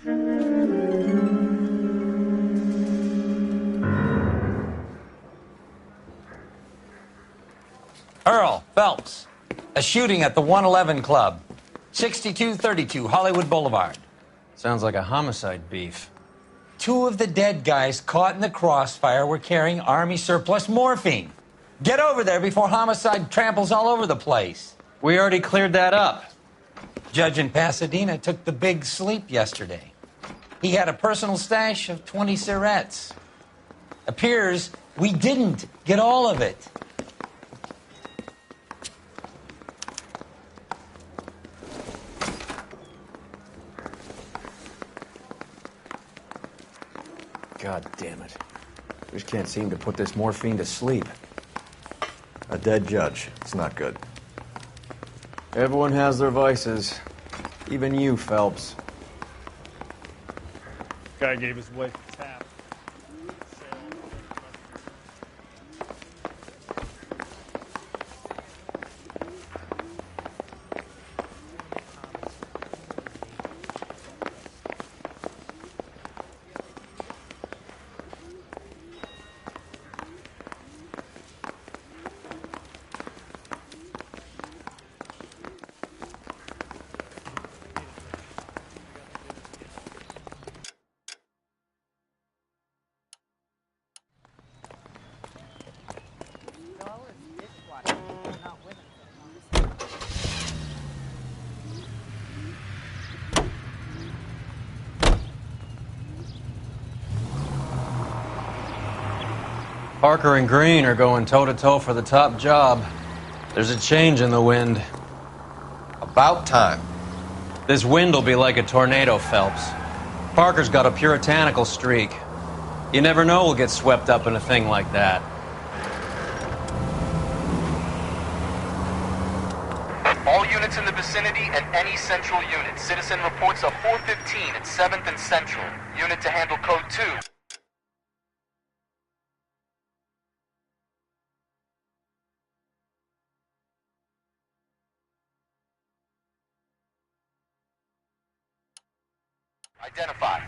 Earl Phelps, a shooting at the 111 Club, 6232 Hollywood Boulevard. Sounds like a homicide beef. Two of the dead guys caught in the crossfire were carrying Army surplus morphine. Get over there before homicide tramples all over the place. We already cleared that up. Judge in Pasadena took the big sleep yesterday. He had a personal stash of 20 cigarettes. Appears we didn't get all of it. God damn it. We just can't seem to put this morphine to sleep. A dead judge. It's not good. Everyone has their vices. Even you, Phelps. Guy gave his wife a tap. Parker and Green are going toe-to-toe for the top job. There's a change in the wind. About time. This wind will be like a tornado, Phelps. Parker's got a puritanical streak. You never know we'll get swept up in a thing like that. All units in the vicinity and any central unit. Citizen reports a 415 at 7th and Central. Unit to handle code 2. Identify.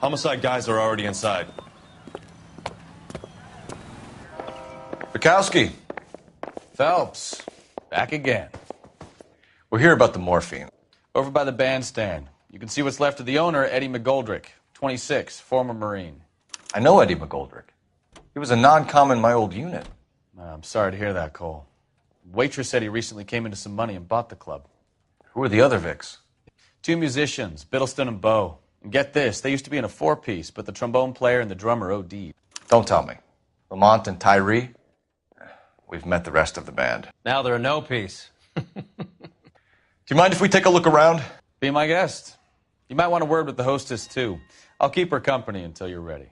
Homicide guys are already inside. Bukowski. Phelps, back again. We're here about the morphine. Over by the bandstand. You can see what's left of the owner, Eddie McGoldrick, 26, former Marine. I know Eddie McGoldrick. He was a non-com in my old unit. I'm sorry to hear that, Cole. Waitress said he recently came into some money and bought the club. Who are the other Vics? Two musicians, Biddleston and Bowe. And get this, they used to be in a four-piece, but the trombone player and the drummer OD'd. Don't tell me. Lamont and Tyree? We've met the rest of the band. Now they're a no-piece. Do you mind if we take a look around? Be my guest. You might want a word with the hostess, too. I'll keep her company until you're ready.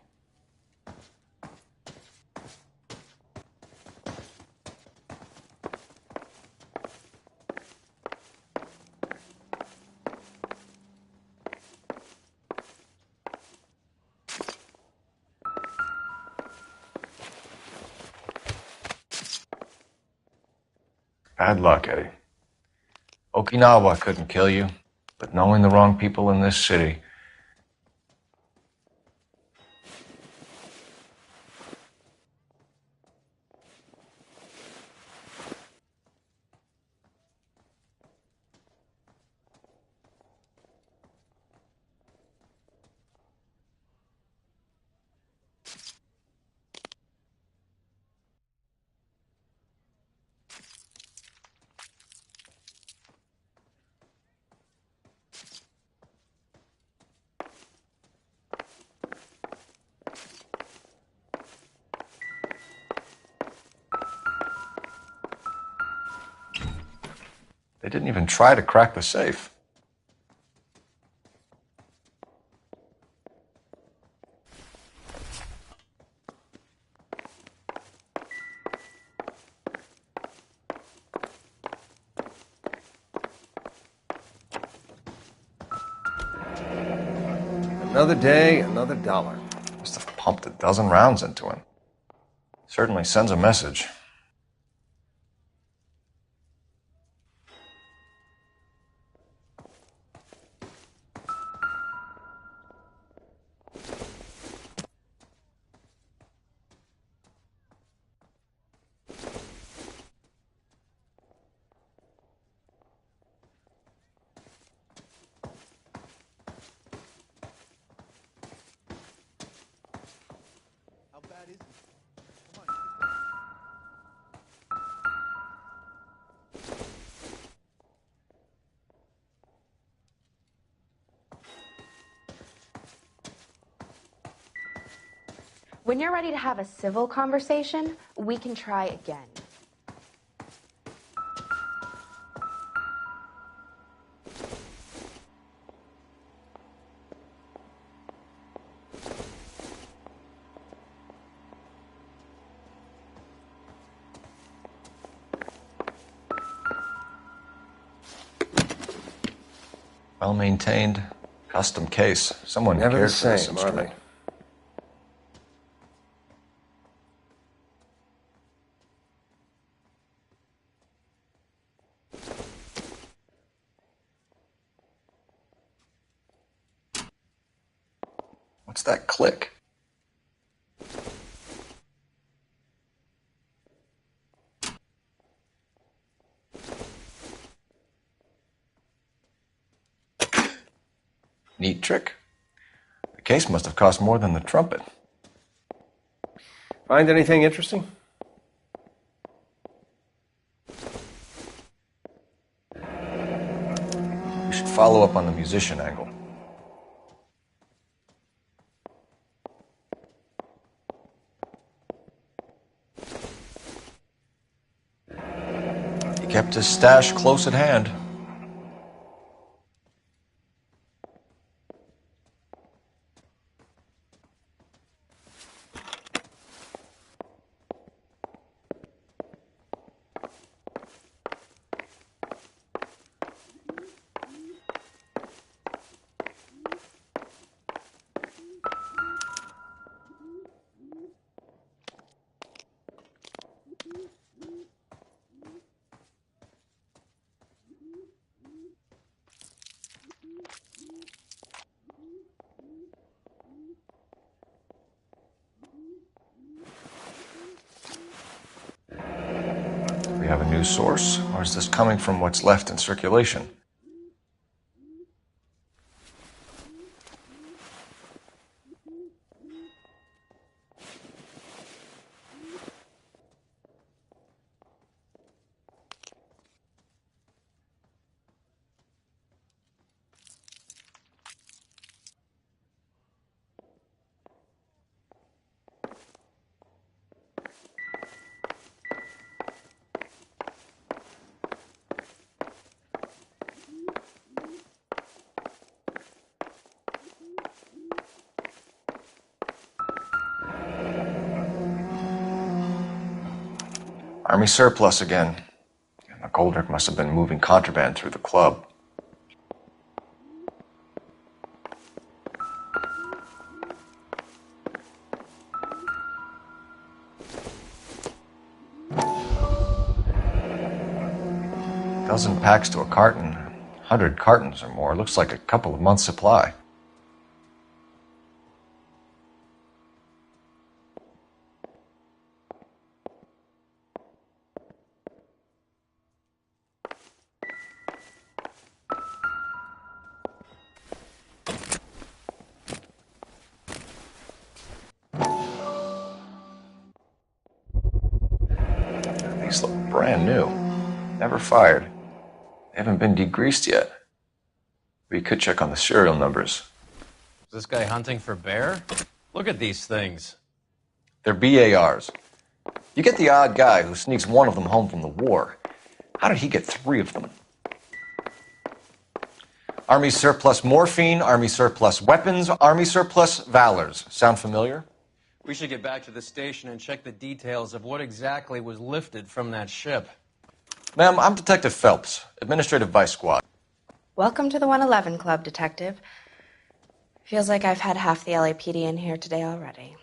Bad luck, Eddie. Okinawa couldn't kill you, but knowing the wrong people in this city... They didn't even try to crack the safe. Another day, another dollar. Must have pumped a dozen rounds into him. Certainly sends a message. When you're ready to have a civil conversation, we can try again. Well maintained, custom case. Someone Never the cared for this same, are instrument. they? What's that click? Neat trick. The case must have cost more than the trumpet. Find anything interesting? We should follow up on the musician angle. He kept his stash close at hand. Do we have a new source, or is this coming from what's left in circulation? Army surplus again. McGoldrick must have been moving contraband through the club. Dozen packs to a carton, 100 cartons or more. Looks like a couple of months' supply. These look brand new. Never fired. They haven't been degreased yet. We could check on the serial numbers. Is this guy hunting for bear? Look at these things. They're BARs. You get the odd guy who sneaks one of them home from the war. How did he get 3 of them? Army surplus morphine, Army surplus weapons, Army surplus valors. Sound familiar? We should get back to the station and check the details of what exactly was lifted from that ship. Ma'am, I'm Detective Phelps, Administrative Vice Squad. Welcome to the 111 Club, Detective. Feels like I've had half the LAPD in here today already.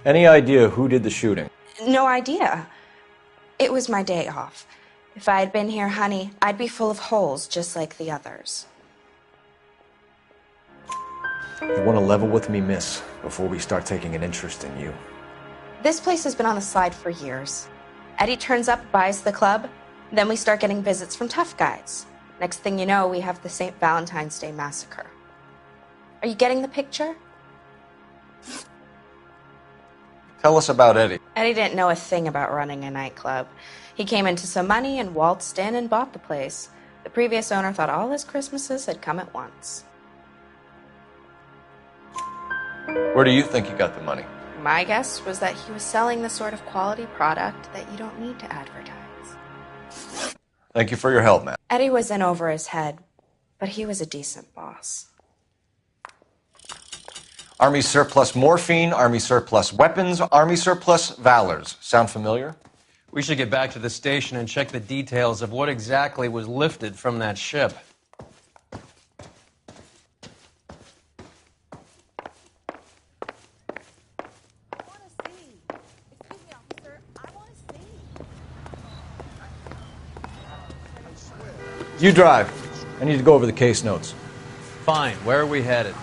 Any idea who did the shooting? No idea. It was my day off. If I had been here, honey, I'd be full of holes just like the others. You want to level with me, miss, before we start taking an interest in you. This place has been on the slide for years. Eddie turns up, buys the club, then we start getting visits from tough guys. Next thing you know, we have the St. Valentine's Day massacre. Are you getting the picture? Tell us about Eddie. Eddie didn't know a thing about running a nightclub. He came into some money and waltzed in and bought the place. The previous owner thought all his Christmases had come at once. Where do you think he got the money? My guess was that he was selling the sort of quality product that you don't need to advertise. Thank you for your help, ma'am. Eddie was in over his head, but he was a decent boss. Army surplus morphine, Army surplus weapons, Army surplus valors. Sound familiar? We should get back to the station and check the details of what exactly was lifted from that ship. You drive. I need to go over the case notes. Fine. Where are we headed?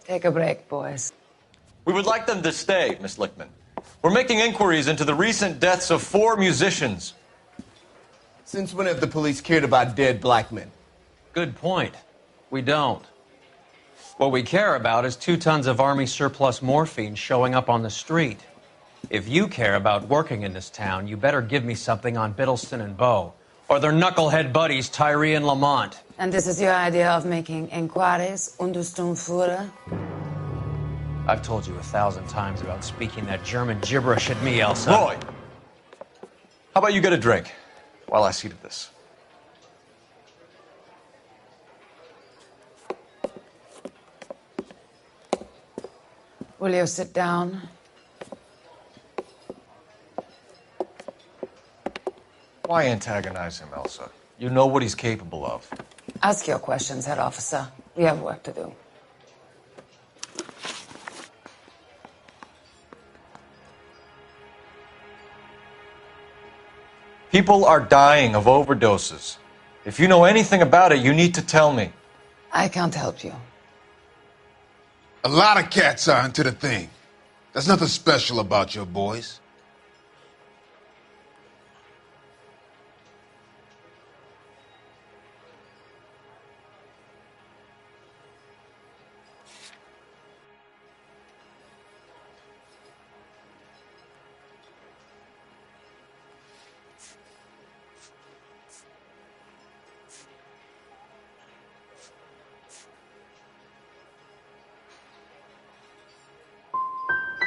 Take a break, boys. We would like them to stay, Miss Lichtman. We're making inquiries into the recent deaths of 4 musicians. Since when have the police cared about dead black men? Good point. We don't. What we care about is 2 tons of Army surplus morphine showing up on the street. If you care about working in this town, you better give me something on Biddleston and Bow, or their knucklehead buddies Tyree and Lamont. And this is your idea of making inquiries under Sturmführer? I've told you 1,000 times about speaking that German gibberish at me, Elsa. Roy! How about you get a drink while I see to this? Will you sit down? Why antagonize him, Elsa? You know what he's capable of. Ask your questions, head officer. We have work to do. People are dying of overdoses. If you know anything about it, you need to tell me. I can't help you. A lot of cats are into the thing. There's nothing special about your boys.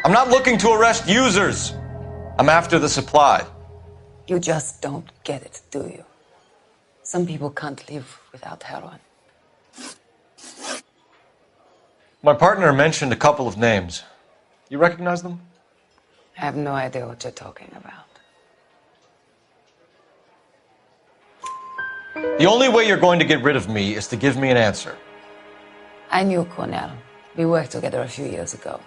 I'm not looking to arrest users. I'm after the supply. You just don't get it, do you? Some people can't live without heroin. My partner mentioned a couple of names. You recognize them? I have no idea what you're talking about. The only way you're going to get rid of me is to give me an answer. I knew Cornell. We worked together a few years ago.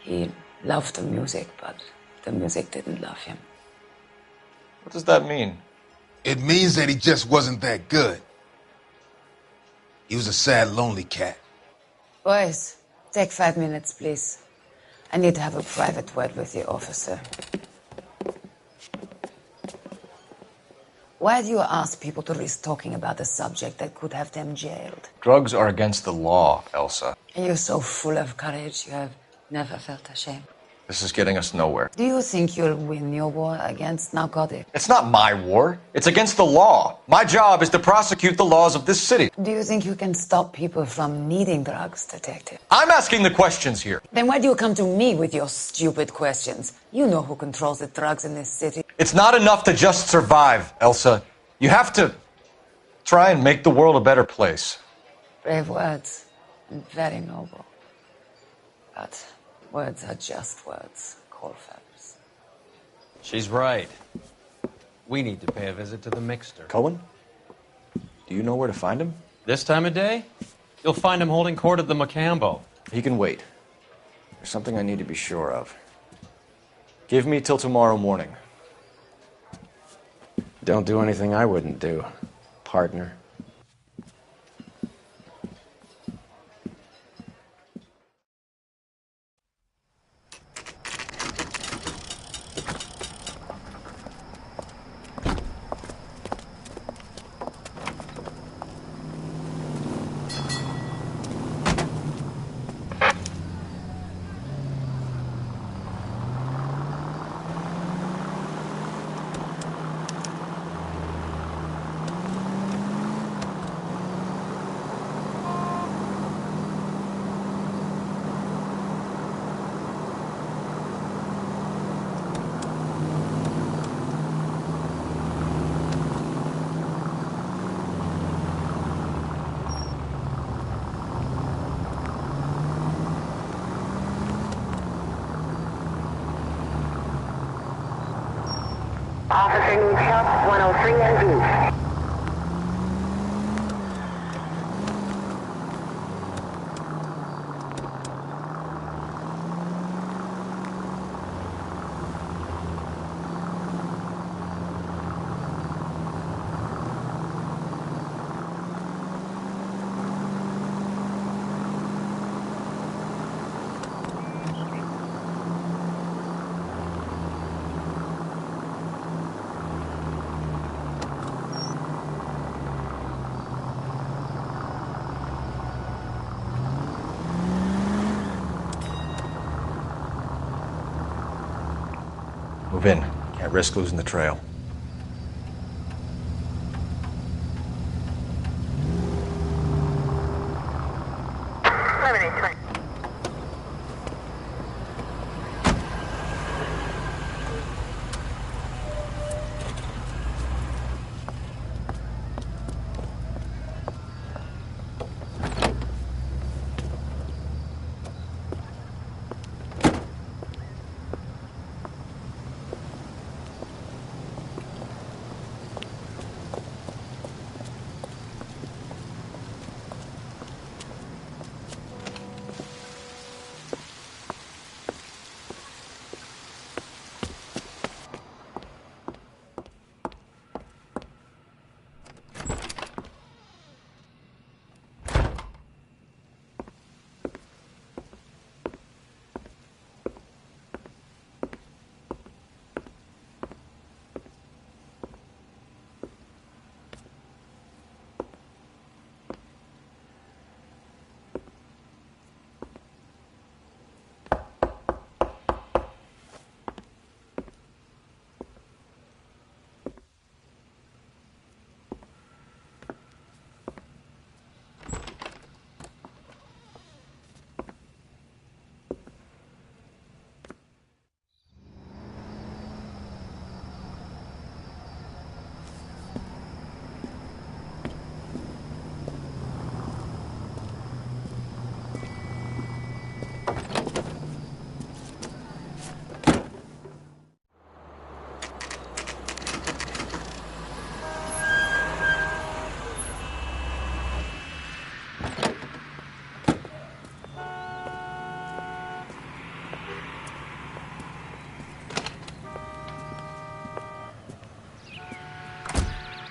He loved the music, but the music didn't love him. What does that mean? It means that he just wasn't that good. He was a sad, lonely cat. Boys, take 5 minutes, please. I need to have a private word with the officer. Why do you ask people to risk talking about a subject that could have them jailed? Drugs are against the law, Elsa. And you're so full of courage, you have never felt ashamed. This is getting us nowhere. Do you think you'll win your war against narcotics? It's not my war. It's against the law. My job is to prosecute the laws of this city. Do you think you can stop people from needing drugs, detective? I'm asking the questions here. Then why do you come to me with your stupid questions? You know who controls the drugs in this city. It's not enough to just survive, Elsa. You have to try and make the world a better place. Brave words, and very noble. But words are just words, Colfax. She's right. We need to pay a visit to the mixer. Cohen? Do you know where to find him? This time of day? You'll find him holding court at the Macambo. He can wait. There's something I need to be sure of. Give me till tomorrow morning. Don't do anything I wouldn't do, partner. Officer needs help, 103 ND. Move in. Can't risk losing the trail.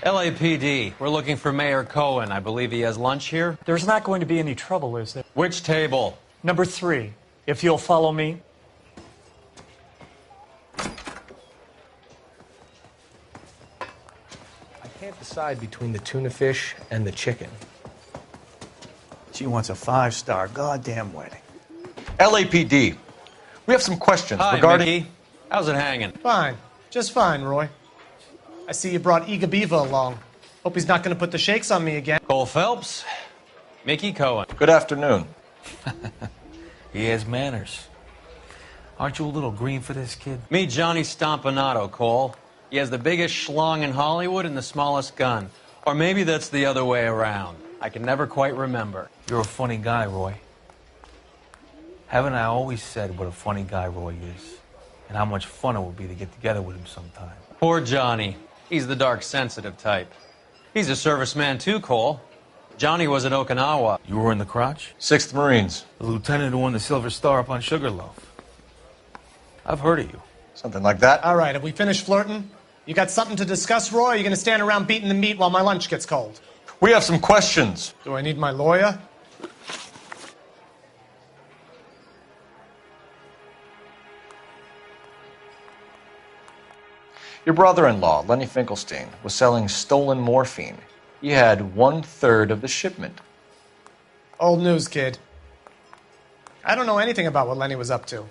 LAPD, we're looking for Mayor Cohen. I believe he has lunch here. There's not going to be any trouble, is there? Which table? Number 3, if you'll follow me. I can't decide between the tuna fish and the chicken. She wants a 5-star goddamn wedding. LAPD, we have some questions Hi, regarding... Mickey. How's it hanging? Fine. Just fine, Roy. I see you brought Eager Beaver along. Hope he's not going to put the shakes on me again. Cole Phelps, Mickey Cohen. Good afternoon. He has manners. Aren't you a little green for this kid? Meet Johnny Stompanato, Cole. He has the biggest schlong in Hollywood and the smallest gun. Or maybe that's the other way around. I can never quite remember. You're a funny guy, Roy. Haven't I always said what a funny guy Roy is? And how much fun it would be to get together with him sometime. Poor Johnny. He's the dark, sensitive type. He's a serviceman too, Cole. Johnny was at Okinawa. You were in the crotch? 6th Marines. The lieutenant who won the Silver Star up on Sugarloaf. I've heard of you. Something like that. All right, have we finished flirting? You got something to discuss, Roy, or are you going to stand around beating the meat while my lunch gets cold? We have some questions. Do I need my lawyer? Your brother-in-law, Lenny Finkelstein, was selling stolen morphine. He had 1/3 of the shipment. Old news, kid. I don't know anything about what Lenny was up to.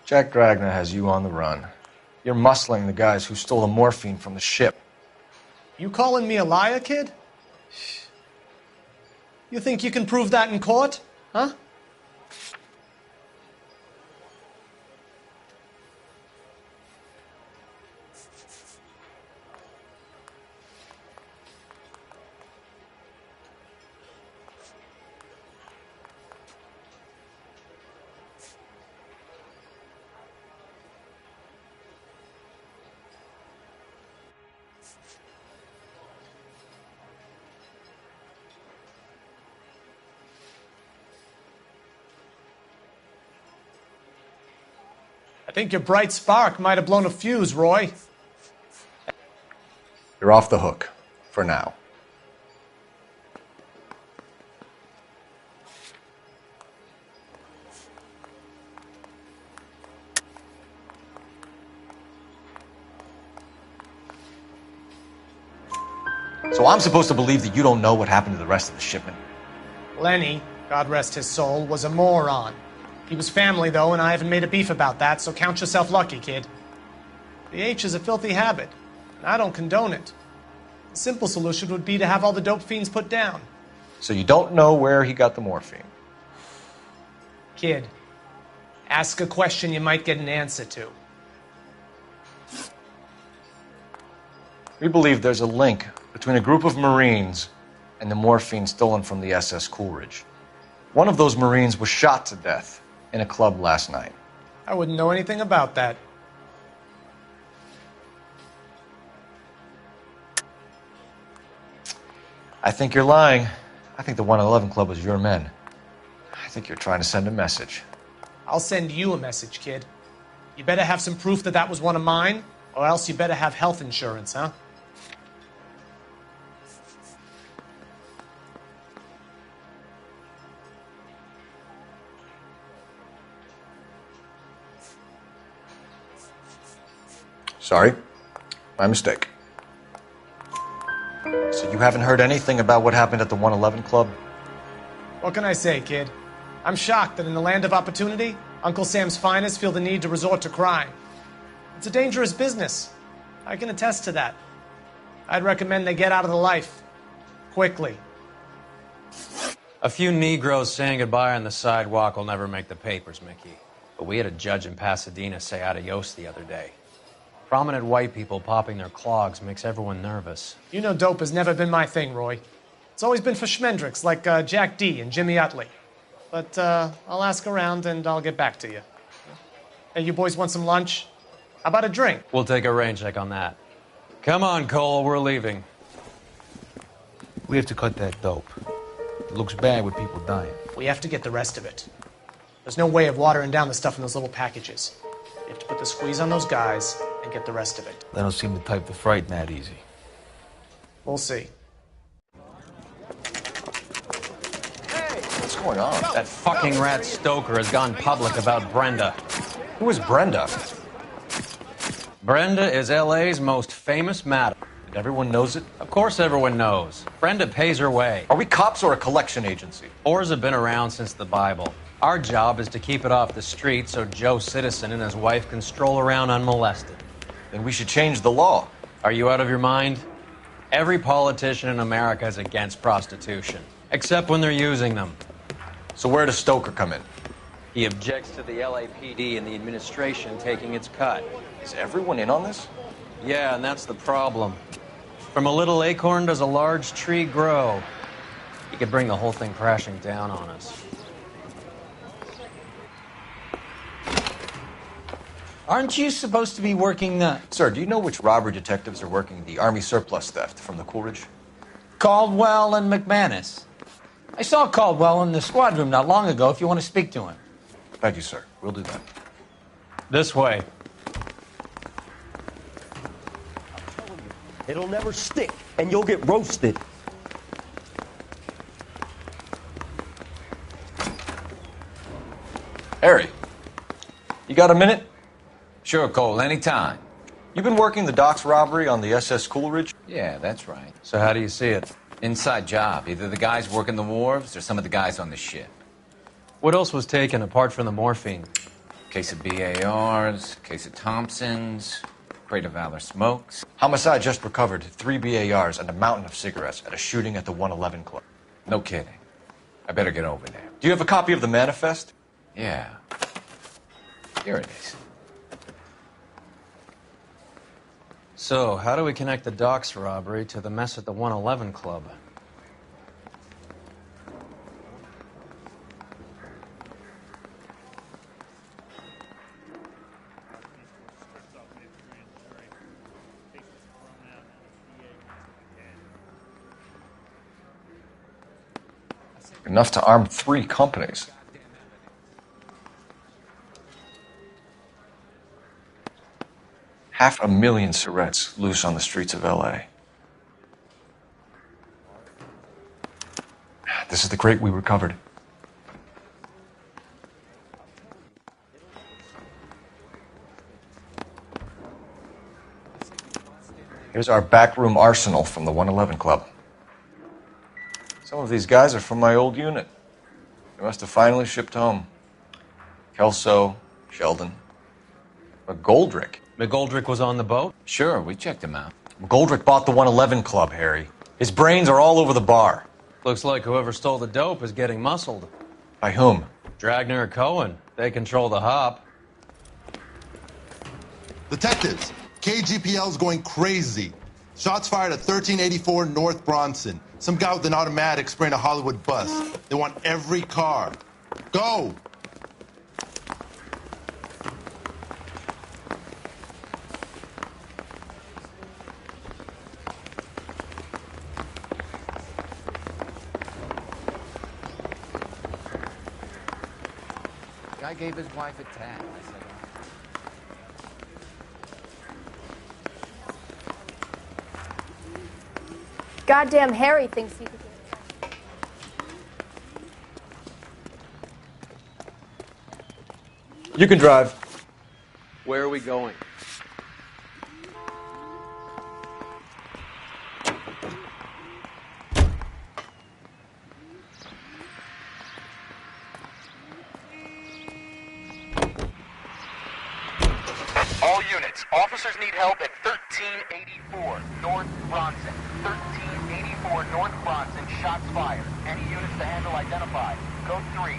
Jack Dragna has you on the run. You're muscling the guys who stole the morphine from the ship. You calling me a liar, kid? You think you can prove that in court? Huh? I think your bright spark might have blown a fuse, Roy. You're off the hook. For now. So I'm supposed to believe that you don't know what happened to the rest of the shipment? Lenny, God rest his soul, was a moron. He was family, though, and I haven't made a beef about that, so count yourself lucky, kid. The H is a filthy habit, and I don't condone it. The simple solution would be to have all the dope fiends put down. So you don't know where he got the morphine? Kid, ask a question you might get an answer to. We believe there's a link between a group of Marines and the morphine stolen from the SS Coolidge. One of those Marines was shot to death in a club last night. I wouldn't know anything about that. I think you're lying. I think the 111 Club was your men. I think you're trying to send a message. I'll send you a message, kid. You better have some proof that that was one of mine, or else you better have health insurance, huh? Sorry. My mistake. So you haven't heard anything about what happened at the 111 Club? What can I say, kid? I'm shocked that in the land of opportunity, Uncle Sam's finest feel the need to resort to crime. It's a dangerous business. I can attest to that. I'd recommend they get out of the life. Quickly. A few Negroes saying goodbye on the sidewalk will never make the papers, Mickey. But we had a judge in Pasadena say adios the other day. Prominent white people popping their clogs makes everyone nervous. You know dope has never been my thing, Roy. It's always been for schmendricks like Jack D. and Jimmy Utley. But I'll ask around and I'll get back to you. Hey, you boys want some lunch? How about a drink? We'll take a rain check on that. Come on, Cole, we're leaving. We have to cut that dope. It looks bad with people dying. We have to get the rest of it. There's no way of watering down the stuff in those little packages. You have to put the squeeze on those guys and get the rest of it. They don't seem the type to frighten that easy. We'll see. What's going on? That fucking rat Stoker has gone public about Brenda. Who is Brenda? Brenda is L.A.'s most famous madam. And everyone knows it? Of course everyone knows. Brenda pays her way. Are we cops or a collection agency? Whores have been around since the Bible. Our job is to keep it off the street so Joe Citizen and his wife can stroll around unmolested. Then we should change the law. Are you out of your mind? Every politician in America is against prostitution, except when they're using them. So where does Stoker come in? He objects to the LAPD and the administration taking its cut. Is everyone in on this? Yeah, and that's the problem. From a little acorn does a large tree grow. He could bring the whole thing crashing down on us. Aren't you supposed to be working the... Sir, do you know which robbery detectives are working the Army surplus theft from the Coolidge? Caldwell and McManus. I saw Caldwell in the squad room not long ago if you want to speak to him. Thank you, sir. We'll do that. This way. It'll never stick, and you'll get roasted. Harry, you got a minute? Sure, Cole, anytime. You've been working the docks robbery on the SS Coolidge? Yeah, that's right. So how do you see it? Inside job. Either the guys working the wharves or some of the guys on the ship. What else was taken apart from the morphine? Case of BARs, case of Thompsons, crate of Valor smokes. Homicide just recovered 3 BARs and a mountain of cigarettes at a shooting at the 111 Club. No kidding. I better get over there. Do you have a copy of the manifest? Yeah. Here it is. So, how do we connect the docks robbery to the mess at the 111 Club? Enough to arm 3 companies. $500,000 cigarettes loose on the streets of L.A. This is the crate we recovered. Here's our backroom arsenal from the 111 Club. Some of these guys are from my old unit. They must have finally shipped home. Kelso, Sheldon, McGoldrick. McGoldrick was on the boat? Sure, we checked him out. McGoldrick bought the 111 Club, Harry. His brains are all over the bar. Looks like whoever stole the dope is getting muscled. By whom? Dragner or Cohen. They control the hop. Detectives, KGPL's going crazy. Shots fired at 1384 North Bronson. Some guy with an automatic spraying a Hollywood bus. They want every car. Go! Guy gave his wife a tag. I said, Goddamn Harry thinks he can. You can drive. Where are we going? All units, officers need help at 1384 North Bronson. 1384 1384 North Bronson, shots fired. Any units to handle identified. Code 3.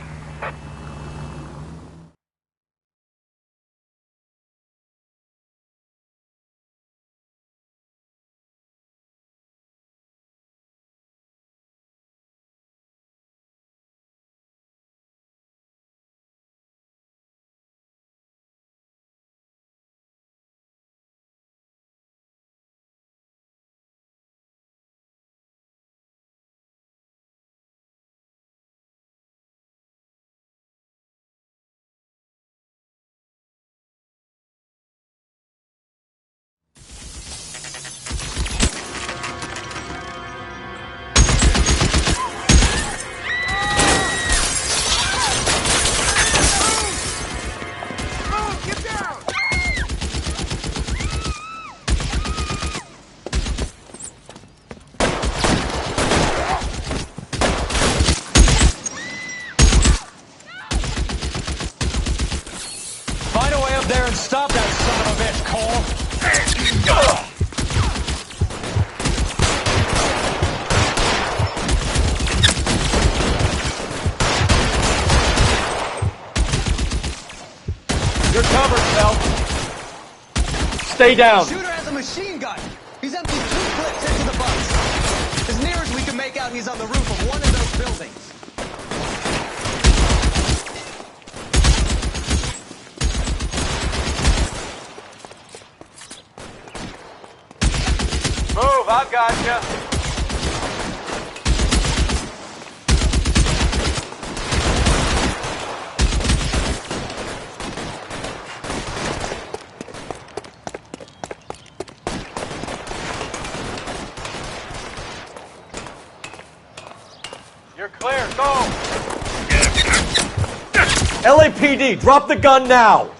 Find a way up there and stop that son of a bitch, Cole. You're covered, Phil. Stay down. Shooter has a machine gun. He's emptied 2 clips into the bus. As near as we can make out, he's on the roof of one of those buildings. Move, I've got you. You're clear, go! LAPD, drop the gun now!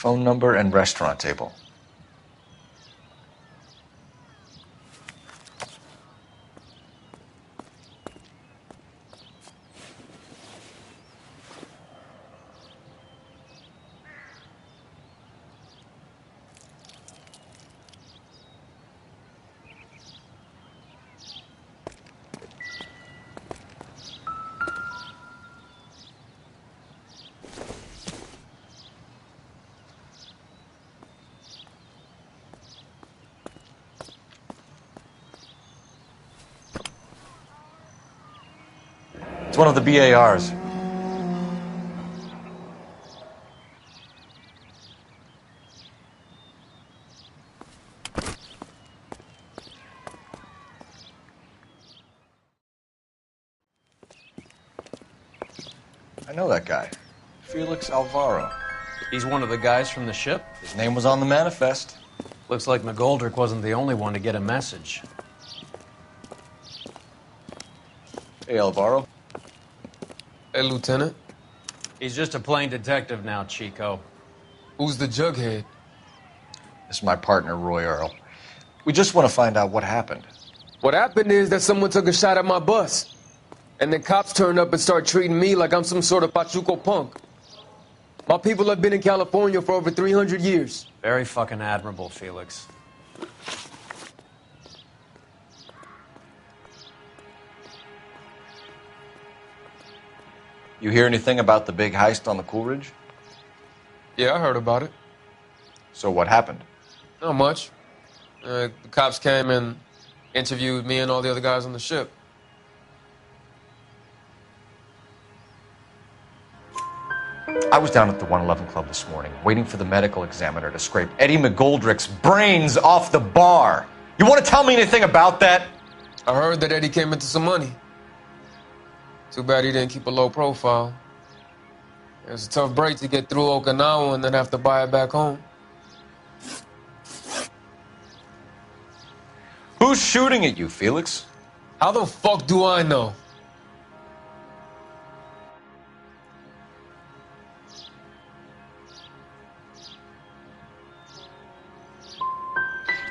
Phone number and restaurant table. It's one of the BARs. I know that guy. Felix Alvaro. He's one of the guys from the ship? His name was on the manifest. Looks like McGoldrick wasn't the only one to get a message. Hey, Alvaro. Hey, Lieutenant. He's just a plain detective now, Chico. Who's the jughead? This is my partner, Roy Earl. We just want to find out what happened. What happened is that someone took a shot at my bus. And then cops turned up and started treating me like I'm some sort of Pachuco punk. My people have been in California for over 300 years. Very fucking admirable, Felix. You hear anything about the big heist on the Coolidge? Yeah, I heard about it. So what happened? Not much. The cops came and interviewed me and all the other guys on the ship. I was down at the 111 Club this morning, waiting for the medical examiner to scrape Eddie McGoldrick's brains off the bar. You want to tell me anything about that? I heard that Eddie came into some money. Too bad he didn't keep a low profile. It was a tough break to get through Okinawa and then have to buy it back home. Who's shooting at you, Felix? How the fuck do I know?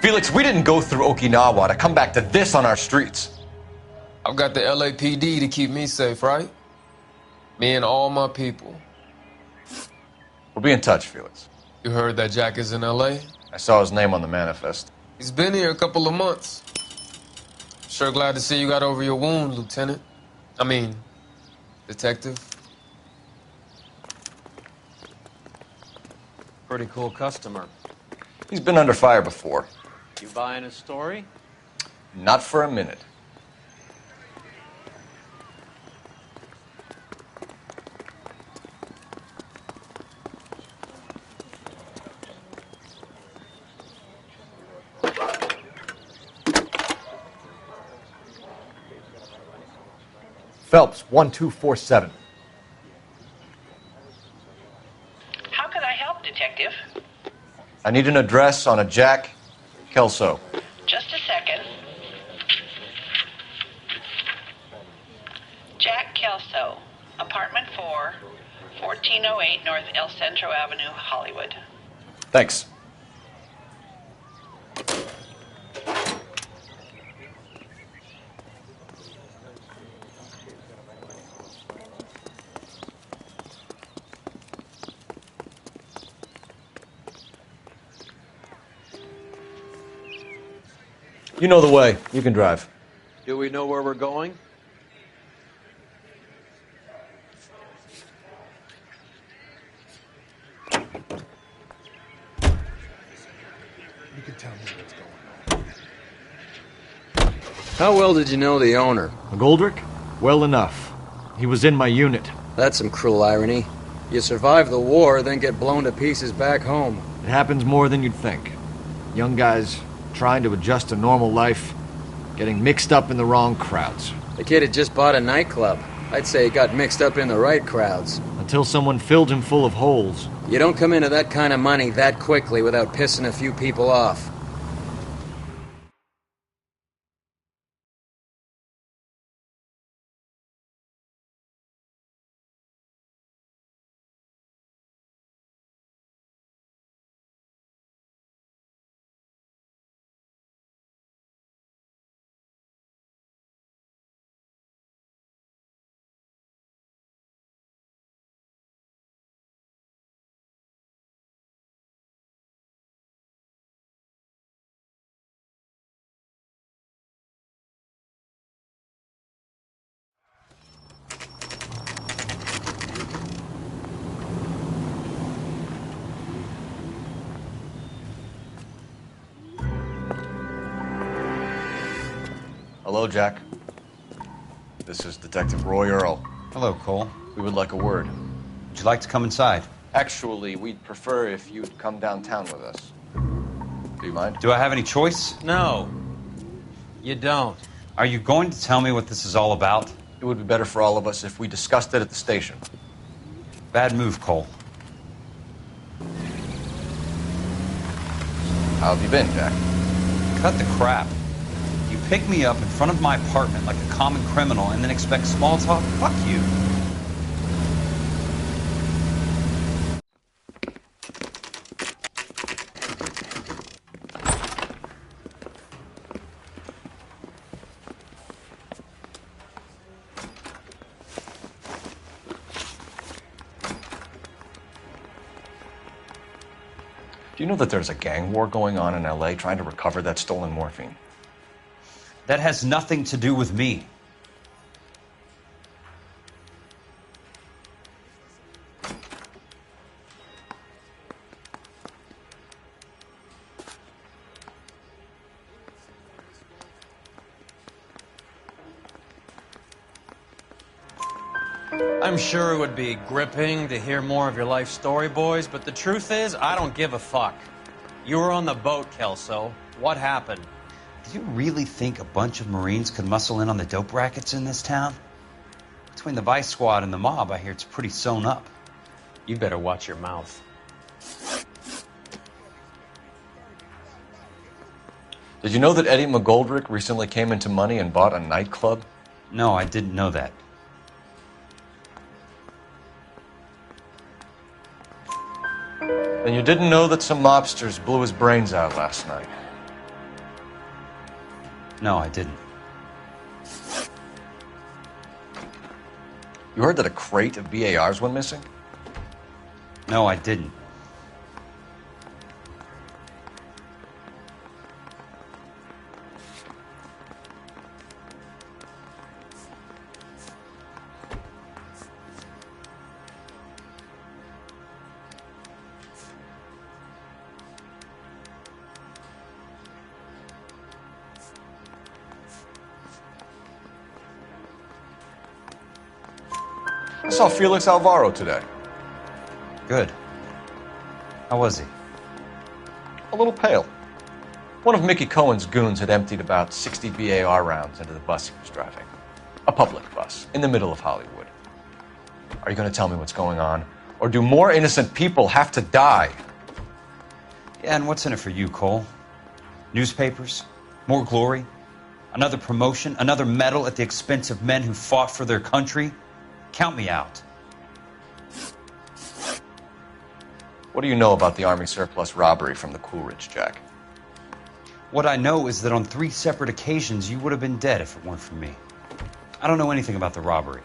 Felix, we didn't go through Okinawa to come back to this on our streets. I've got the LAPD to keep me safe, right? Me and all my people. We'll be in touch, Felix. You heard that Jack is in LA? I saw his name on the manifest. He's been here a couple of months. Sure glad to see you got over your wound, Lieutenant. I mean, Detective. Pretty cool customer. He's been under fire before. You buying his story? Not for a minute. Phelps, 1247. How can I help, Detective? I need an address on a Jack Kelso. Just a second. Jack Kelso, apartment 4, 1408 North El Centro Avenue, Hollywood. Thanks. You know the way. You can drive. Do we know where we're going? You can tell me what's going on. How well did you know the owner? McGoldrick? Well enough. He was in my unit. That's some cruel irony. You survive the war, then get blown to pieces back home. It happens more than you'd think. Young guys trying to adjust to normal life, getting mixed up in the wrong crowds. The kid had just bought a nightclub. I'd say he got mixed up in the right crowds. Until someone filled him full of holes. You don't come into that kind of money that quickly without pissing a few people off. Hello, Jack. This is Detective Roy Earl. Hello, Cole. We would like a word. Would you like to come inside? Actually, we'd prefer if you'd come downtown with us. Do you mind? Do I have any choice? No. You don't. Are you going to tell me what this is all about? It would be better for all of us if we discussed it at the station. Bad move, Cole. How have you been, Jack? Cut the crap. You pick me up in front of my apartment like a common criminal and then expect small talk? Fuck you. Do you know that there's a gang war going on in L.A. trying to recover that stolen morphine? That has nothing to do with me. I'm sure it would be gripping to hear more of your life story, boys, but the truth is, I don't give a fuck. You were on the boat, Kelso. What happened? Do you really think a bunch of Marines could muscle in on the dope rackets in this town? Between the Vice Squad and the mob, I hear it's pretty sewn up. You better watch your mouth. Did you know that Eddie McGoldrick recently came into money and bought a nightclub? No, I didn't know that. And you didn't know that some mobsters blew his brains out last night? No, I didn't. You heard that a crate of BARs went missing? No, I didn't. I saw Felix Alvaro today. Good. How was he? A little pale. One of Mickey Cohen's goons had emptied about 60 BAR rounds into the bus he was driving. A public bus, in the middle of Hollywood. Are you going to tell me what's going on? Or do more innocent people have to die? Yeah, and what's in it for you, Cole? Newspapers? More glory? Another promotion? Another medal at the expense of men who fought for their country? Count me out. What do you know about the Army surplus robbery from the Coolidge, Jack? What I know is that on 3 separate occasions you would have been dead if it weren't for me. I don't know anything about the robbery.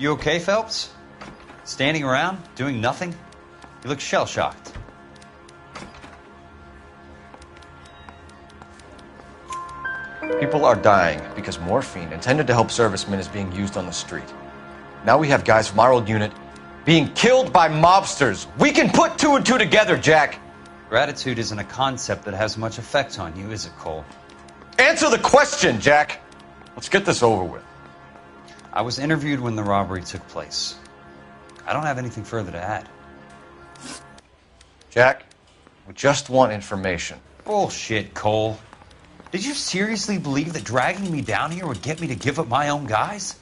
You okay, Phelps? Standing around, doing nothing? You look shell-shocked. People are dying because morphine intended to help servicemen is being used on the street. Now we have guys from our old unit being killed by mobsters. We can put 2 and 2 together, Jack. Gratitude isn't a concept that has much effect on you, is it, Cole? Answer the question, Jack. Let's get this over with. I was interviewed when the robbery took place. I don't have anything further to add. Jack, we just want information. Bullshit, Cole. Did you seriously believe that dragging me down here would get me to give up my own guys?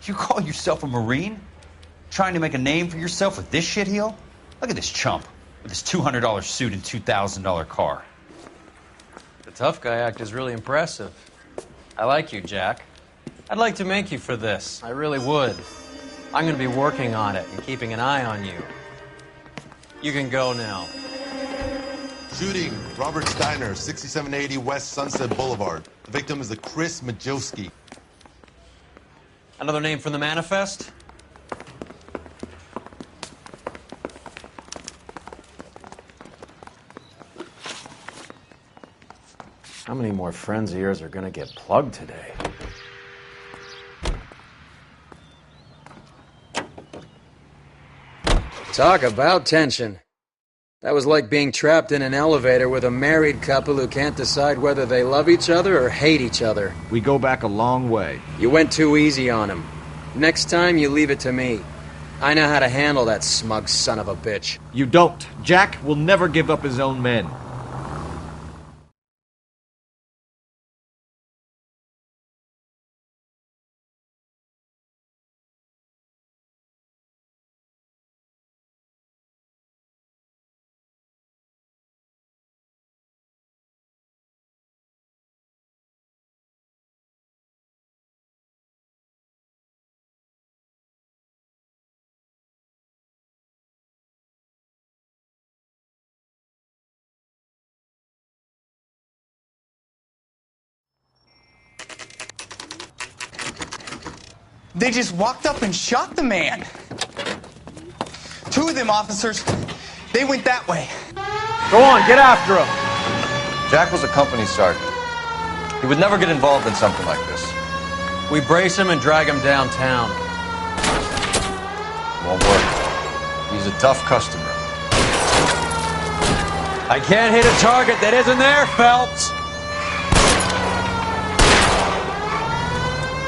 You call yourself a Marine? Trying to make a name for yourself with this shitheel? Look at this chump with his $200 suit and $2,000 car. The tough guy act is really impressive. I like you, Jack. I'd like to make you for this. I really would. I'm going to be working on it and keeping an eye on you. You can go now. Shooting, Robert Steiner, 6780 West Sunset Boulevard. The victim is a Chris Majowski. Another name from the manifest? How many more friends of yours are gonna get plugged today? Talk about tension. That was like being trapped in an elevator with a married couple who can't decide whether they love each other or hate each other. We go back a long way. You went too easy on him. Next time, you leave it to me. I know how to handle that smug son of a bitch. You don't. Jack will never give up his own men. They just walked up and shot the man. Two of them officers, they went that way. Go on, get after him. Jack was a company sergeant. He would never get involved in something like this. We brace him and drag him downtown. Won't work. He's a tough customer. I can't hit a target that isn't there, Phelps.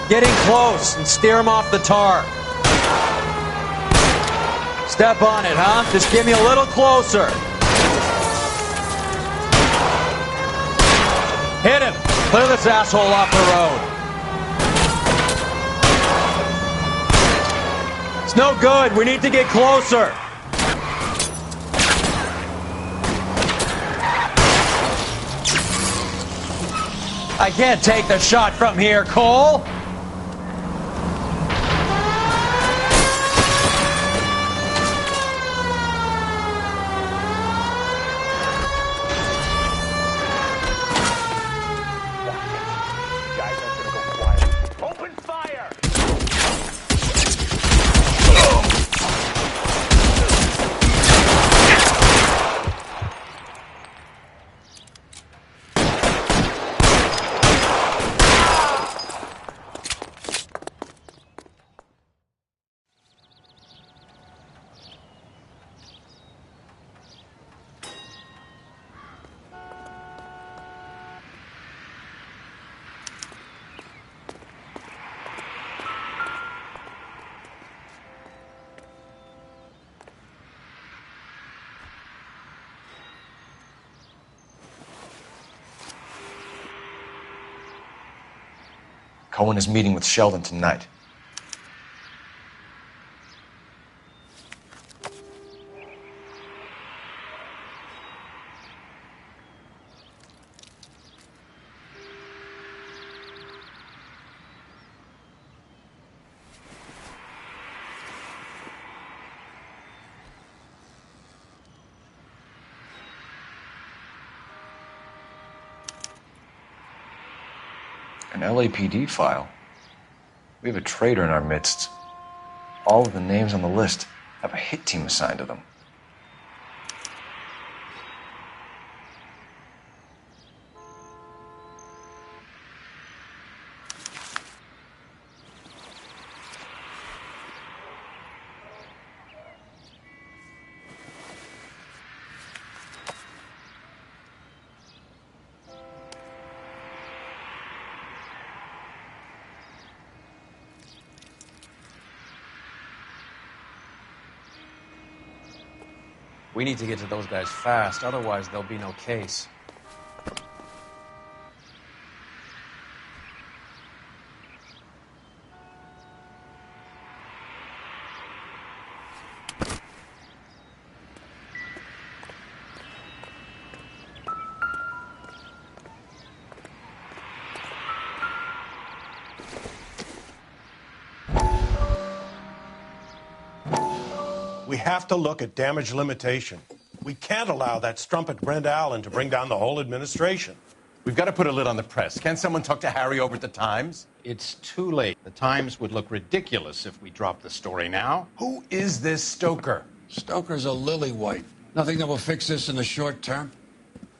Getting close and steer him off the tar. Step on it, huh? Just get me a little closer. Hit him. Clear this asshole off the road. It's no good. We need to get closer. I can't take the shot from here, Cole. Cohen is meeting with Sheldon tonight. An LAPD file. We have a traitor in our midst. All of the names on the list have a hit team assigned to them. We need to get to those guys fast, otherwise there'll be no case. We have to look at damage limitation. We can't allow that strumpet Brenda Allen to bring down the whole administration. We've got to put a lid on the press. Can't someone talk to Harry over at the Times? It's too late. The Times would look ridiculous if we dropped the story now. Who is this Stoker? Stoker's a lily-white. Nothing that will fix this in the short term?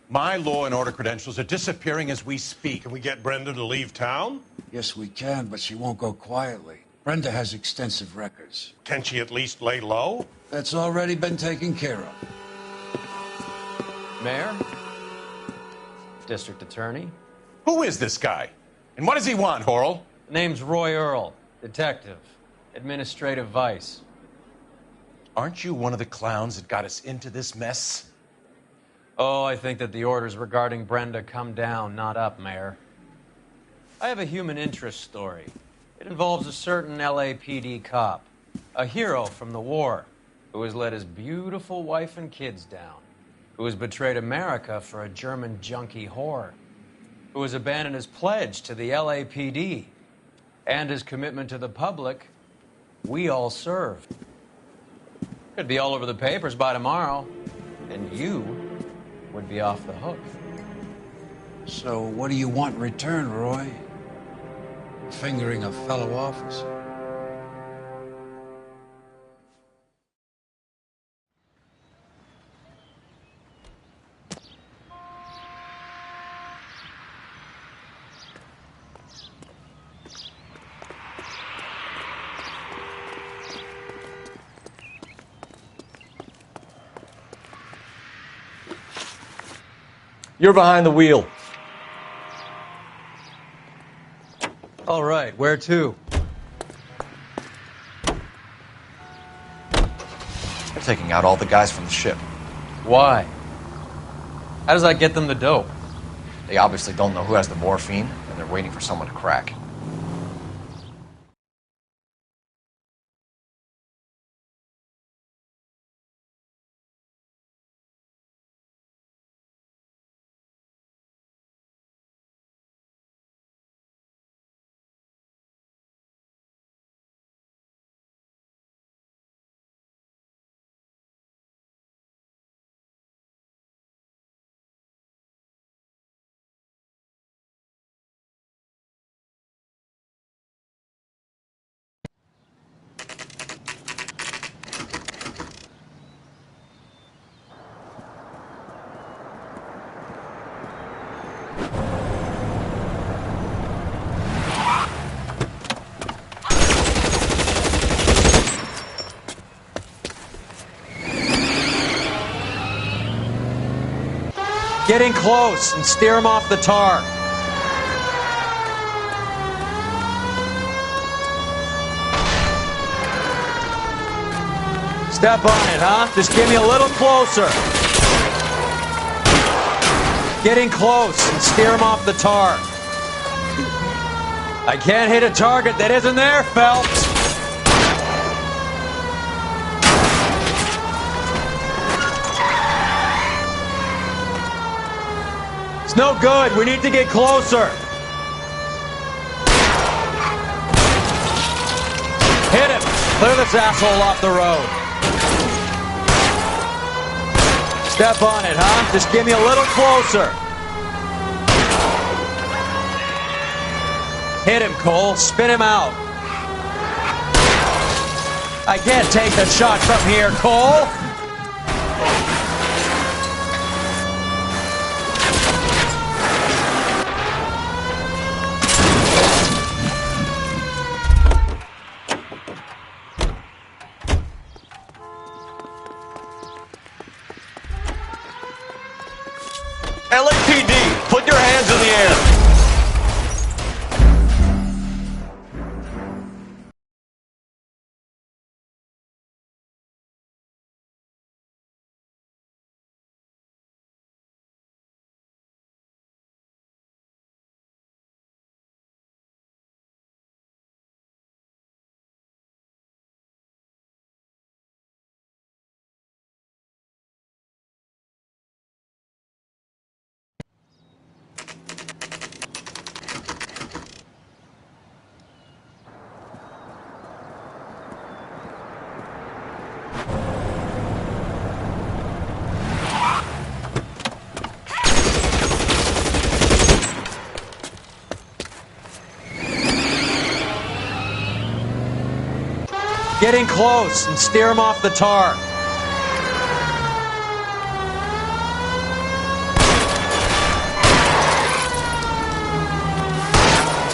My law and order credentials are disappearing as we speak. Can we get Brenda to leave town? Yes, we can, but she won't go quietly. Brenda has extensive records. Can she at least lay low? That's already been taken care of. Mayor? District Attorney? Who is this guy? And what does he want, Horrell? Name's Roy Earl, detective, administrative vice. Aren't you one of the clowns that got us into this mess? Oh, I think that the orders regarding Brenda come down, not up, Mayor. I have a human interest story. It involves a certain LAPD cop, a hero from the war, who has let his beautiful wife and kids down, who has betrayed America for a German junkie whore, who has abandoned his pledge to the LAPD and his commitment to the public we all serve. Could be all over the papers by tomorrow, and you would be off the hook. So what do you want in return, Roy? Fingering a fellow officer? You're behind the wheel. All right, where to? They're taking out all the guys from the ship. Why? How does that get them the dope? They obviously don't know who has the morphine, and they're waiting for someone to crack. Get in close and steer him off the tar. Step on it, huh? Just get me a little closer. Get in close and steer him off the tar. I can't hit a target that isn't there, Phelps. It's no good. We need to get closer. Hit him. Clear this asshole off the road. Step on it, huh? Just get me a little closer. Hit him, Cole. Spin him out. I can't take the shot from here, Cole. LAPD, put your hands in the air. Get in close and steer him off the tar.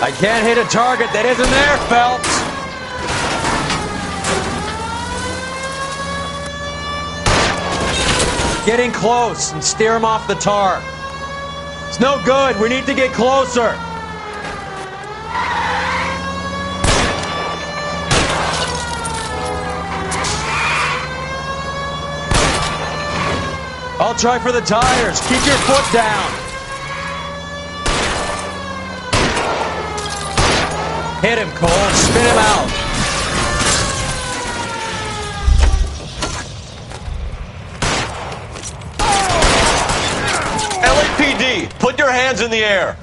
I can't hit a target that isn't there, Phelps. Get in close and steer him off the tar. It's no good. We need to get closer. I'll try for the tires. Keep your foot down. Hit him, Cole. Spin him out. LAPD, put your hands in the air.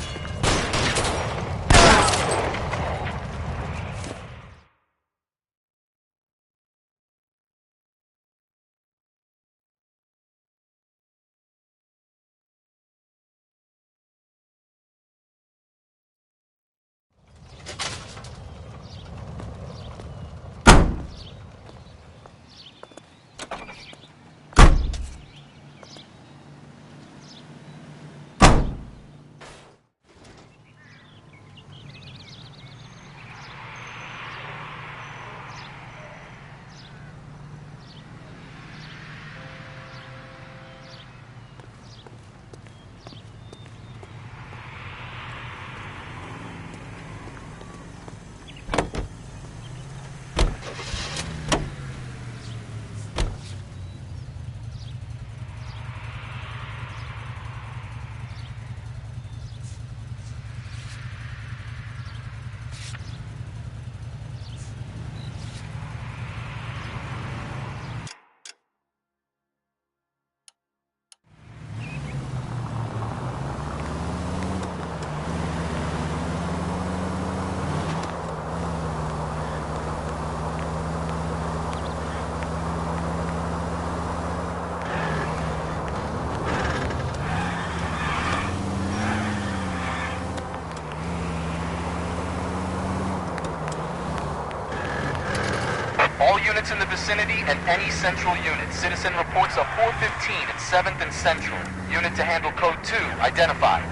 All units in the vicinity and any central unit. Citizen reports of 415 at 7th and Central. Unit to handle code 2, identified.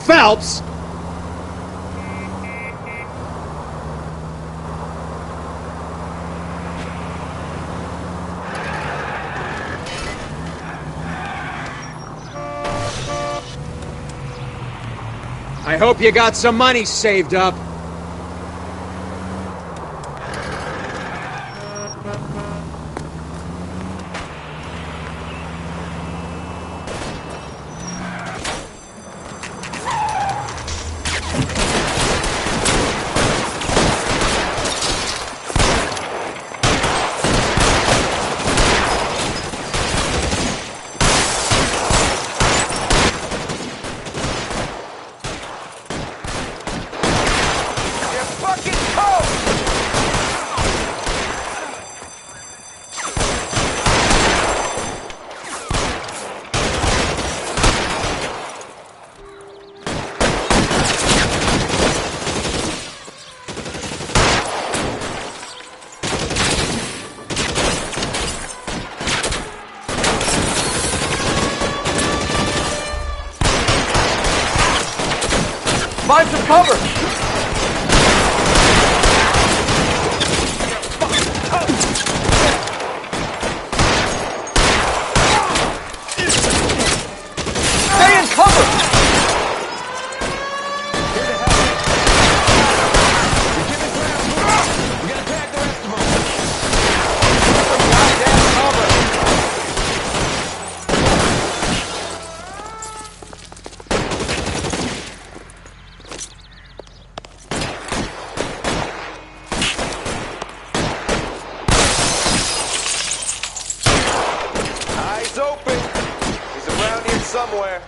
Phelps! I hope you got some money saved up. Find some cover! Stay in cover! Eyes open. He's around here somewhere.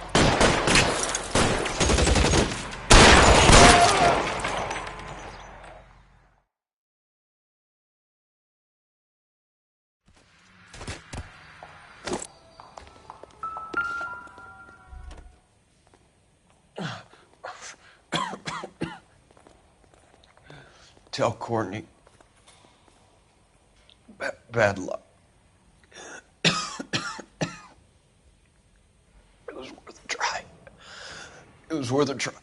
Tell Courtney. Bad luck. It was worth a try. It was worth a try.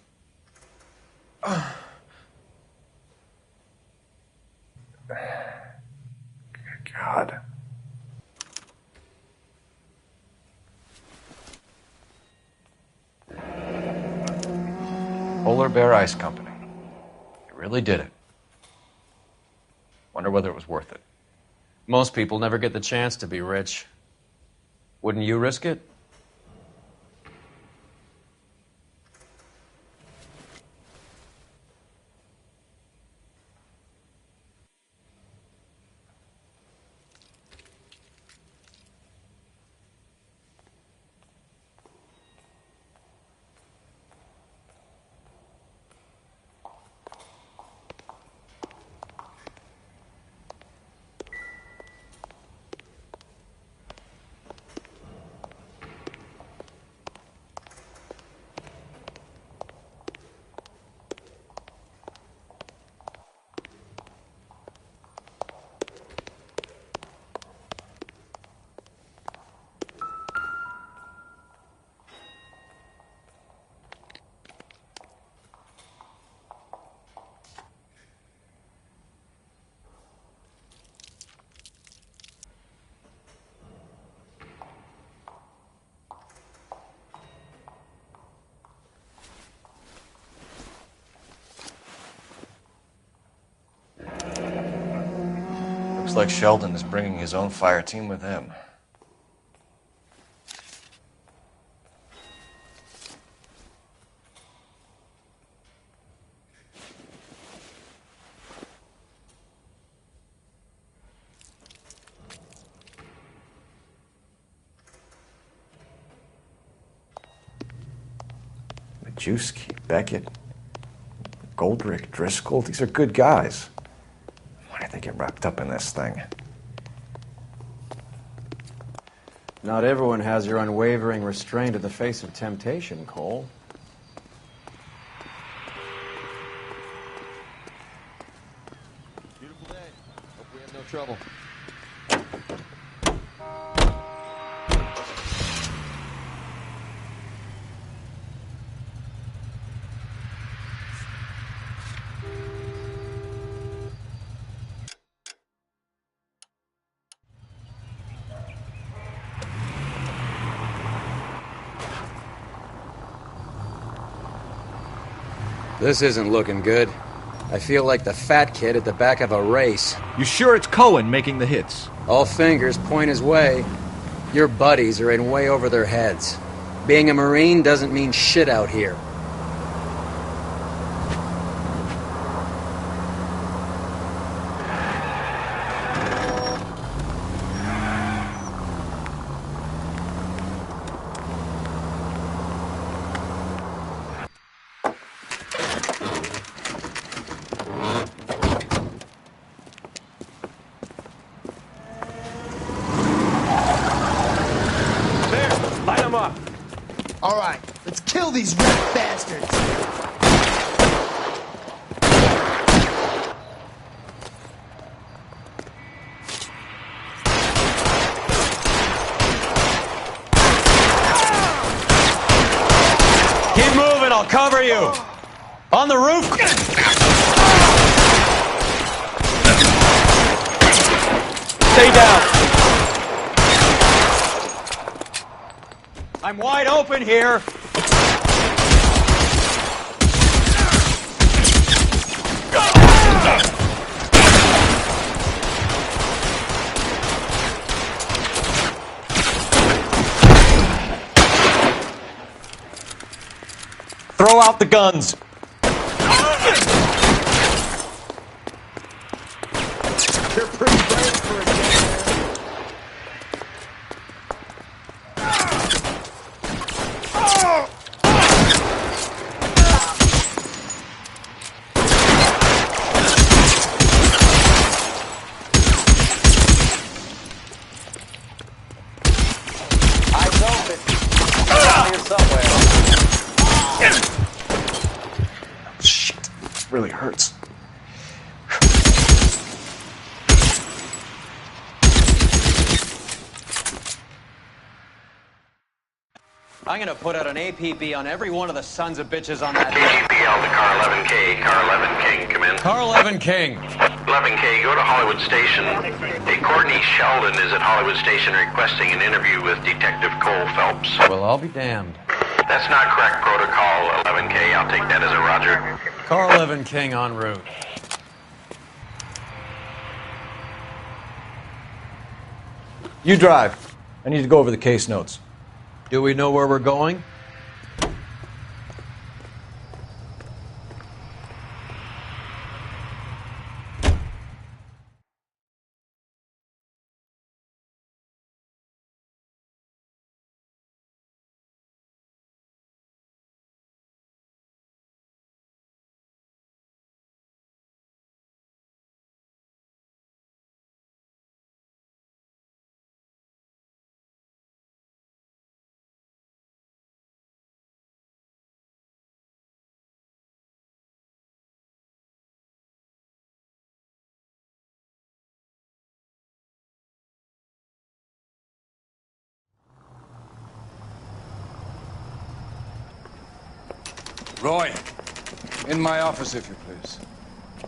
God. Polar Bear Ice Company. You really did it. Wonder whether it was worth it. Most people never get the chance to be rich. Wouldn't you risk it? Looks like Sheldon is bringing his own fire team with him. Majewski, Beckett, Goldrick, Driscoll, these are good guys. Why did they get wrapped up in this thing? Not everyone has your unwavering restraint in the face of temptation, Cole. trouble. This isn't looking good. I feel like the fat kid at the back of a race. You sure it's Cohen making the hits? All fingers point his way. Your buddies are in way over their heads. Being a Marine doesn't mean shit out here. All right, let's kill these rat bastards. Keep moving, I'll cover you. On the roof. Stay down. I'm wide open here. Throw out the guns. You're pretty brave for a gangster. Eyes open. Down here somewhere. Shit. Really hurts. I'm gonna put out an APB on every one of the sons of bitches on that. KGPL to Car 11K. Car 11 King, come in. Car 11 King. 11K, go to Hollywood Station. Hey, Courtney Sheldon is at Hollywood Station requesting an interview with Detective Cole Phelps. Well, I'll be damned. That's not correct protocol, 11K. I'll take that as a roger. Car 11 King en route. You drive. I need to go over the case notes. Do we know where we're going? Roy, in my office, if you please.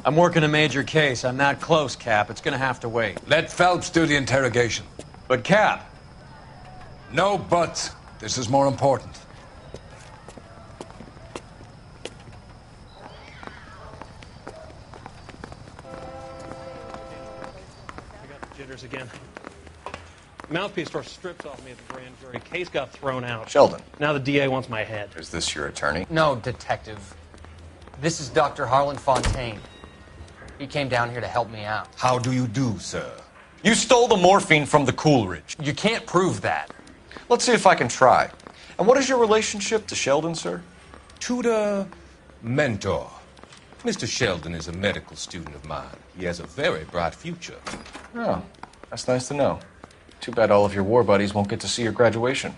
I'm working a major case. I'm that close, Cap. It's gonna have to wait. Let Phelps do the interrogation. But, Cap. No buts. This is more important. I got the jitters again. Mouthpiece store stripped off me at the grand jury. Case got thrown out. Sheldon. Now the DA wants my head. Is this your attorney? No, Detective. This is Dr. Harlan Fontaine. He came down here to help me out. How do you do, sir? You stole the morphine from the Coolidge. You can't prove that. Let's see if I can try. And what is your relationship to Sheldon, sir? Tutor, mentor. Mr. Sheldon is a medical student of mine. He has a very bright future. Oh, that's nice to know. Too bad all of your war buddies won't get to see your graduation.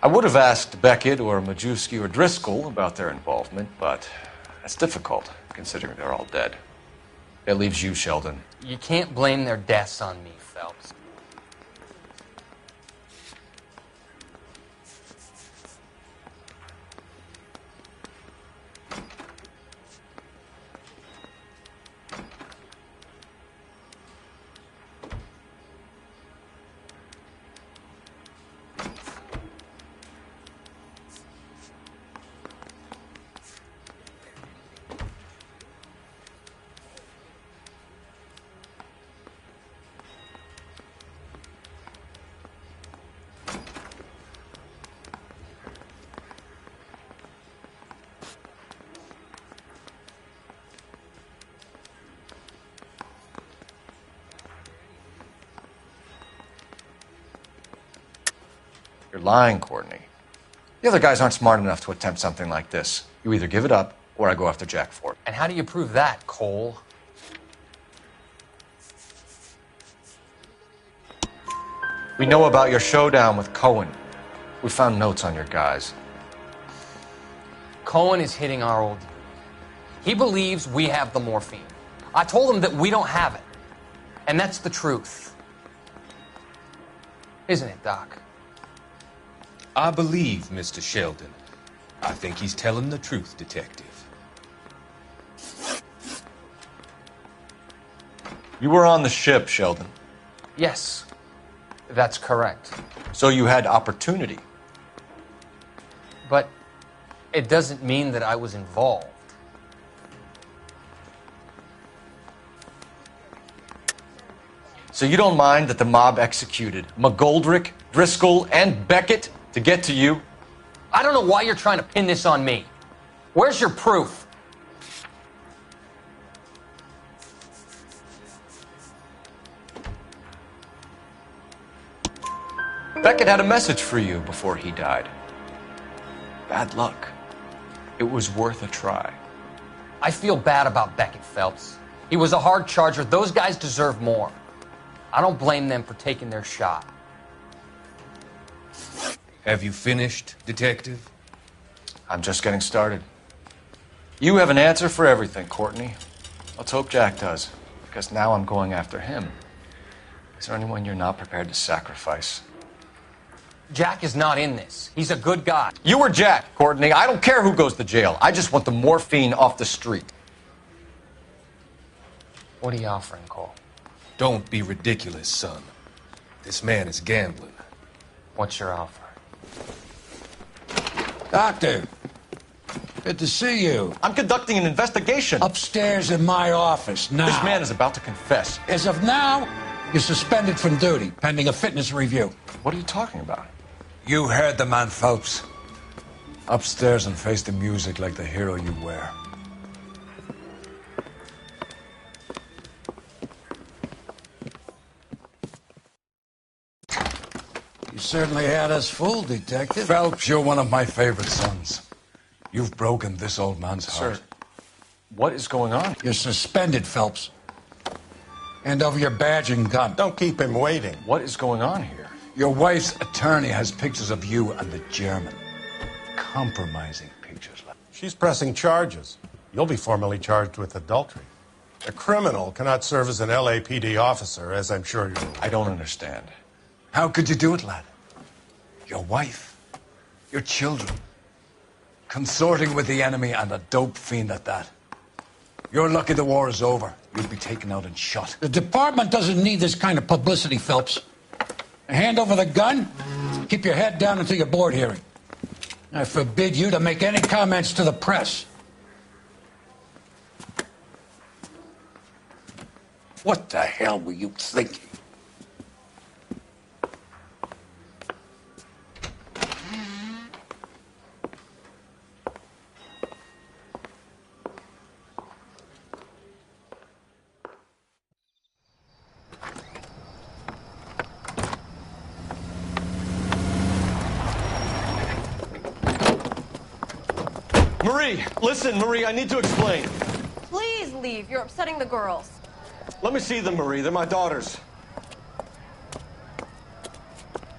I would have asked Beckett or Majewski or Driscoll about their involvement, but that's difficult, considering they're all dead. That leaves you, Sheldon. You can't blame their deaths on me, Phelps. You're lying, Courtney. The other guys aren't smart enough to attempt something like this. You either give it up, or I go after Jack for it. And how do you prove that, Cole? We know about your showdown with Cohen. We found notes on your guys. Cohen is hitting our old dude. He believes we have the morphine. I told him that we don't have it. And that's the truth. Isn't it, Doc? I believe Mr. Sheldon. I think he's telling the truth, Detective. You were on the ship, Sheldon. Yes, that's correct. So you had opportunity. But it doesn't mean that I was involved. So you don't mind that the mob executed McGoldrick, Driscoll, and Beckett to get to you? I don't know why you're trying to pin this on me. Where's your proof? Beckett had a message for you before he died. Bad luck. It was worth a try. I feel bad about Beckett, Phelps. He was a hard charger. Those guys deserve more. I don't blame them for taking their shot. Have you finished, Detective? I'm just getting started. You have an answer for everything, Courtney. Let's hope Jack does, because now I'm going after him. Is there anyone you're not prepared to sacrifice? Jack is not in this. He's a good guy. You or Jack, Courtney. I don't care who goes to jail. I just want the morphine off the street. What are you offering, Cole? Don't be ridiculous, son. This man is gambling. What's your offer? Doctor, good to see you. I'm conducting an investigation. Upstairs in my office, now. This man is about to confess. As of now, you're suspended from duty, pending a fitness review. What are you talking about? You heard the man, Phelps. Upstairs and face the music like the hero you were. You certainly had us fooled, Detective. Phelps, you're one of my favorite sons. You've broken this old man's heart. Sir, what is going on? You're suspended, Phelps. Hand over your badge and gun. Don't keep him waiting. What is going on here? Your wife's attorney has pictures of you and the German. Compromising pictures. She's pressing charges. You'll be formally charged with adultery. A criminal cannot serve as an LAPD officer, as I'm sure you're aware. I don't understand. How could you do it, lad? Your wife, your children, consorting with the enemy and a dope fiend at that. You're lucky the war is over. You'd be taken out and shot. The department doesn't need this kind of publicity, Phelps. Hand over the gun, keep your head down until your board hearing. I forbid you to make any comments to the press. What the hell were you thinking? Marie, listen, Marie, I need to explain. Please leave. You're upsetting the girls. Let me see them, Marie. They're my daughters.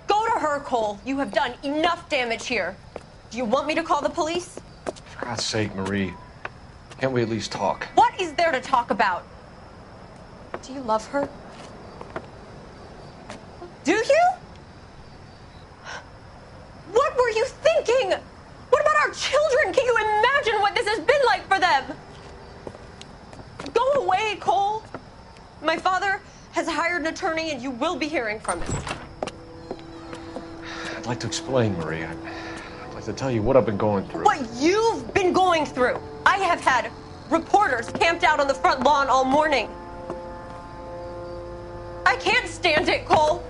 Go to her, Cole. You have done enough damage here. Do you want me to call the police? For God's sake, Marie. Can't we at least talk? What is there to talk about? Do you love her? Do you? What were you thinking? What about our children? Can you imagine what this has been like for them? Go away, Cole. My father has hired an attorney and you will be hearing from him. I'd like to explain, Marie. I'd like to tell you what I've been going through. What you've been going through. I have had reporters camped out on the front lawn all morning. I can't stand it, Cole.